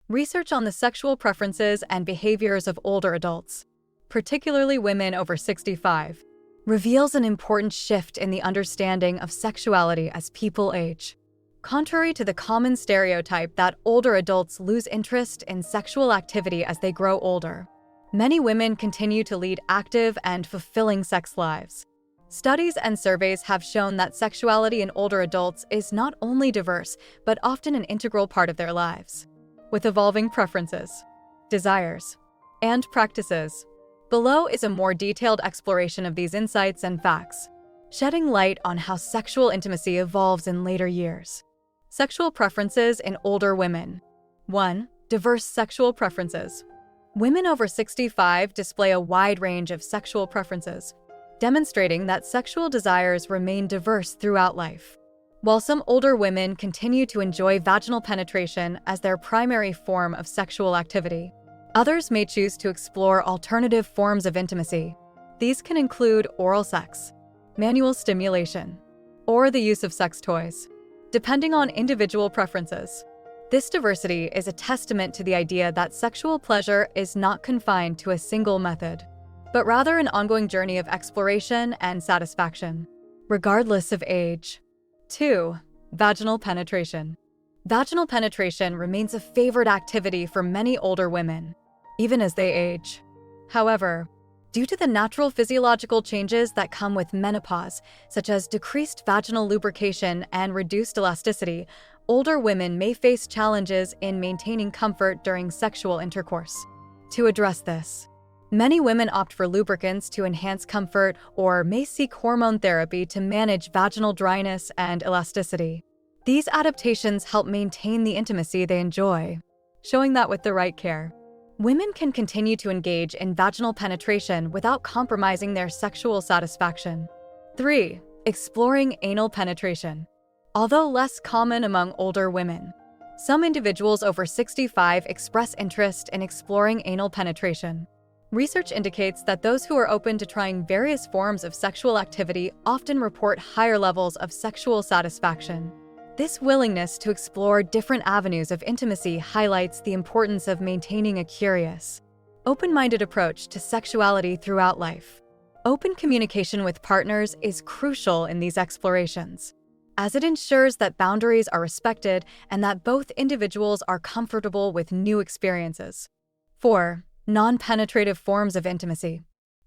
Research on the sexual preferences and behaviors of older adults, particularly women over 65, reveals an important shift in the understanding of sexuality as people age. Contrary to the common stereotype that older adults lose interest in sexual activity as they grow older, many women continue to lead active and fulfilling sex lives. Studies and surveys have shown that sexuality in older adults is not only diverse, but often an integral part of their lives, with evolving preferences, desires, and practices. Below is a more detailed exploration of these insights and facts, shedding light on how sexual intimacy evolves in later years. Sexual preferences in older women. 1. Diverse sexual preferences. Women over 65 display a wide range of sexual preferences, demonstrating that sexual desires remain diverse throughout life. While some older women continue to enjoy vaginal penetration as their primary form of sexual activity, others may choose to explore alternative forms of intimacy. These can include oral sex, manual stimulation, or the use of sex toys, depending on individual preferences. This diversity is a testament to the idea that sexual pleasure is not confined to a single method, but rather an ongoing journey of exploration and satisfaction, regardless of age. 2. Vaginal penetration. Vaginal penetration remains a favorite activity for many older women, even as they age. However, due to the natural physiological changes that come with menopause, such as decreased vaginal lubrication and reduced elasticity, older women may face challenges in maintaining comfort during sexual intercourse. To address this, many women opt for lubricants to enhance comfort or may seek hormone therapy to manage vaginal dryness and elasticity. These adaptations help maintain the intimacy they enjoy, showing that with the right care, women can continue to engage in vaginal penetration without compromising their sexual satisfaction. 3. Exploring anal penetration. Although less common among older women, some individuals over 65 express interest in exploring anal penetration. Research indicates that those who are open to trying various forms of sexual activity often report higher levels of sexual satisfaction. This willingness to explore different avenues of intimacy highlights the importance of maintaining a curious, open-minded approach to sexuality throughout life. Open communication with partners is crucial in these explorations, as it ensures that boundaries are respected and that both individuals are comfortable with new experiences. 4. Non-penetrative forms of intimacy.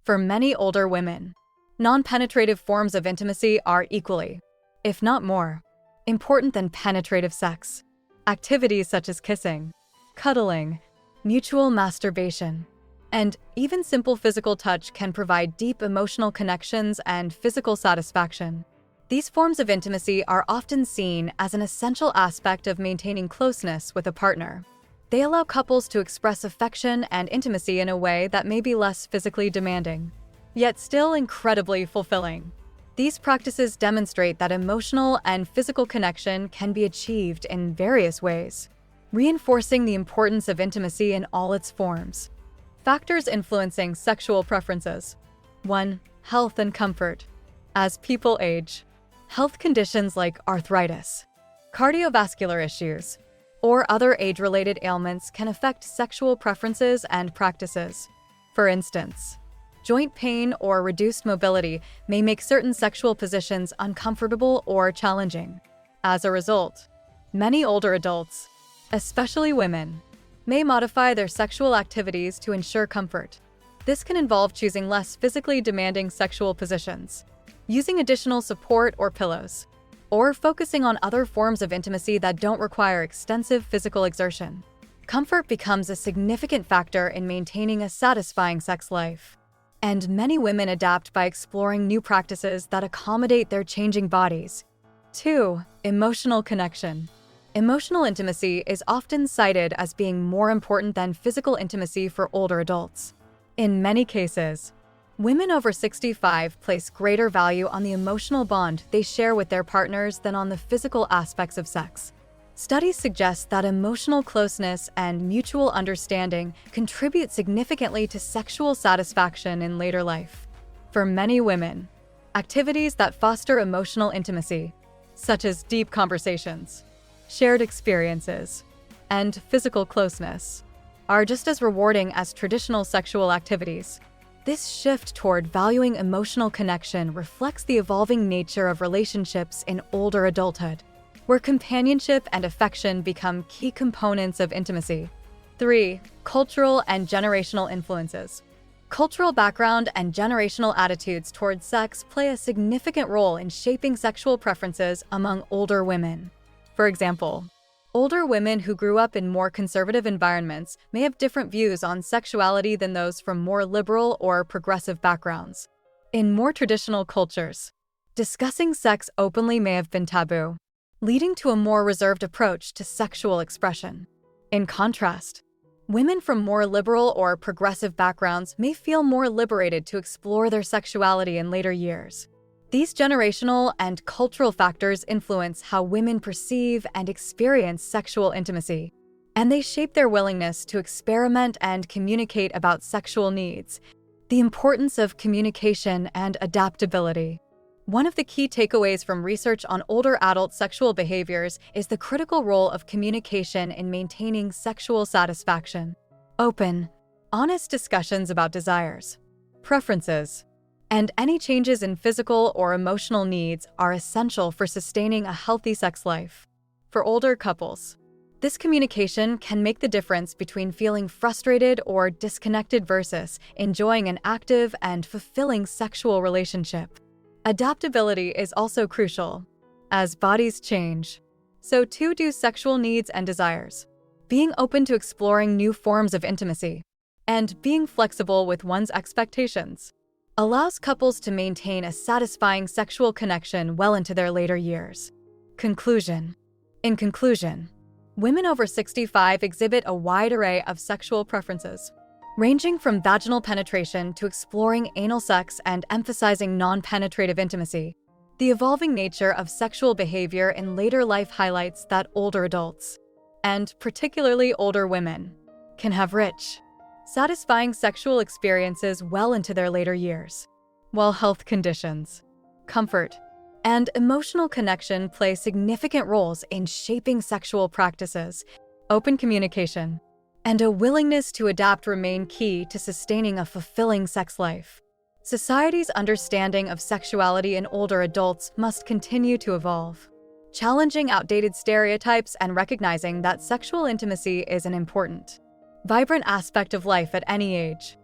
For many older women, non-penetrative forms of intimacy are equally, if not more, important than penetrative sex. Activities such as kissing, cuddling, mutual masturbation, and even simple physical touch can provide deep emotional connections and physical satisfaction. These forms of intimacy are often seen as an essential aspect of maintaining closeness with a partner. They allow couples to express affection and intimacy in a way that may be less physically demanding, yet still incredibly fulfilling. These practices demonstrate that emotional and physical connection can be achieved in various ways, reinforcing the importance of intimacy in all its forms. Factors influencing sexual preferences. 1. Health and comfort. As people age, health conditions like arthritis, cardiovascular issues, or other age-related ailments can affect sexual preferences and practices. For instance, joint pain or reduced mobility may make certain sexual positions uncomfortable or challenging. As a result, many older adults, especially women, may modify their sexual activities to ensure comfort. This can involve choosing less physically demanding sexual positions, using additional support or pillows, or focusing on other forms of intimacy that don't require extensive physical exertion. Comfort becomes a significant factor in maintaining a satisfying sex life, and many women adapt by exploring new practices that accommodate their changing bodies. 2. Emotional connection. Emotional intimacy is often cited as being more important than physical intimacy for older adults. In many cases, women over 65 place greater value on the emotional bond they share with their partners than on the physical aspects of sex. Studies suggest that emotional closeness and mutual understanding contribute significantly to sexual satisfaction in later life. For many women, activities that foster emotional intimacy, such as deep conversations, shared experiences, and physical closeness are just as rewarding as traditional sexual activities. This shift toward valuing emotional connection reflects the evolving nature of relationships in older adulthood, where companionship and affection become key components of intimacy. 3. Cultural and generational influences. Cultural background and generational attitudes toward sex play a significant role in shaping sexual preferences among older women. For example, older women who grew up in more conservative environments may have different views on sexuality than those from more liberal or progressive backgrounds. In more traditional cultures, discussing sex openly may have been taboo, leading to a more reserved approach to sexual expression. In contrast, women from more liberal or progressive backgrounds may feel more liberated to explore their sexuality in later years. These generational and cultural factors influence how women perceive and experience sexual intimacy, and they shape their willingness to experiment and communicate about sexual needs. The importance of communication and adaptability. One of the key takeaways from research on older adult sexual behaviors is the critical role of communication in maintaining sexual satisfaction. Open, honest discussions about desires, preferences, and any changes in physical or emotional needs are essential for sustaining a healthy sex life. For older couples, this communication can make the difference between feeling frustrated or disconnected versus enjoying an active and fulfilling sexual relationship. Adaptability is also crucial. As bodies change, so too do sexual needs and desires. Being open to exploring new forms of intimacy and being flexible with one's expectations allows couples to maintain a satisfying sexual connection well into their later years. Conclusion. In conclusion, women over 65 exhibit a wide array of sexual preferences, ranging from vaginal penetration to exploring anal sex and emphasizing non-penetrative intimacy. The evolving nature of sexual behavior in later life highlights that older adults, and particularly older women, can have rich, satisfying sexual experiences well into their later years, while health conditions, comfort, and emotional connection play significant roles in shaping sexual practices. Open communication and a willingness to adapt remain key to sustaining a fulfilling sex life. Society's understanding of sexuality in older adults must continue to evolve, challenging outdated stereotypes and recognizing that sexual intimacy is an important, vibrant aspect of life at any age.